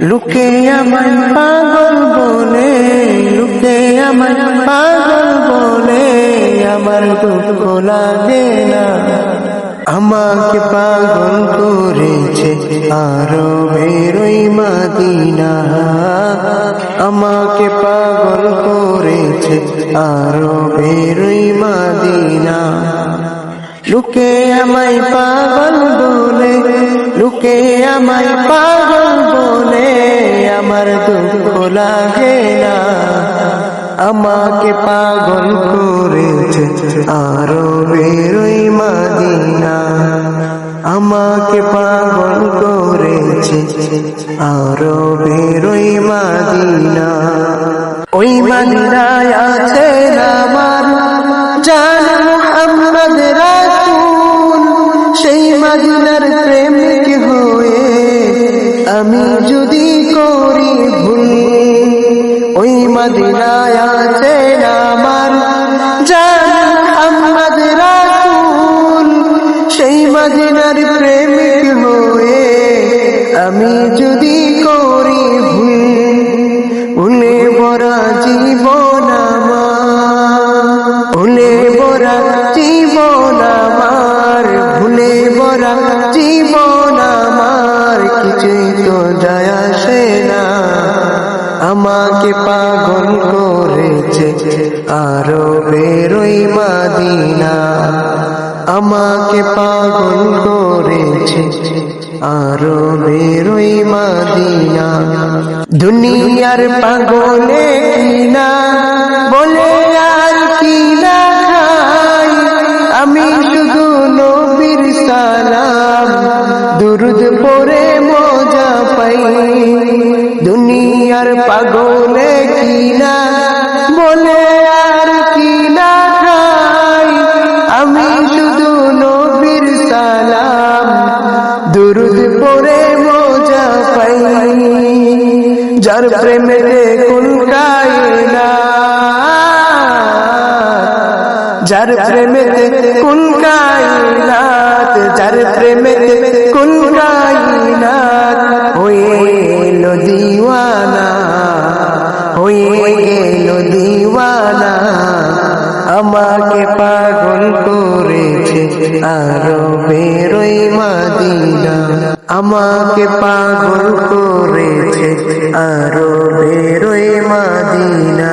লোকে আমায় পাগল বলে, লোকে আমায় পাগল বলে, আমার দুঃখ লাগে না। আমাকে পাগল করেছে আরবের ওই মদিনা, আমাকে পাগল করেছে আরবের ওই মদিনা। লোকে আমায় পাগল বলে, লোকে আমায় পাগল বলে, আমার দুঃখ লাগে না। আমাকে পাগল করেছে আরবের ওই মদিনা, আমাকে পাগল করেছে আরবের ওই মদিনা। ওই মদিনায় আছে আমার জান মুহাম্মদ রাসূল, সেই মদিনার প্রেমিক হয়ে আমি যদি করি ভুল। ওই মদিনায় আছে আমার জান মুহাম্মদ রাসূল, সেই মদিনার প্রেমিক হয়ে আমি যদি করি ভুল। ভুলে ভরা জীবন আমার, ভুলে ভরা জীবন আমার, ভুলে ভরা জীবন আমার, কিছুই তো যায় আসে না। আমাকে পাগল করেছে আরবের ওই মদিনা, আমাকে পাগল করেছে আরবের ওই মদিনা। দুনিয়ার পাগলে কিনা বলে আর কিনা খাই, আমি শুধু নবীর সালাম দুরুদ পড়ে মজা পাই। দুনিয়ার পাগলে কিনা বলে আর কিনা খাই, আমি শুধু নবীর সালাম দুরুদ পড়ে মজা পাই। যার প্রেমেতে কুল কায়নাত, যার প্রেমেতে কুল কায়নাত, যার প্রেমেতে কুল কায়নাত হয়ে গেল দিওয়ানা, হয়ে গেল দিওয়ানা। আমাকে পাগল করেছে আরবের ওই মদিনা, আমাকে পাগল করেছে আরবের ওই মদিনা।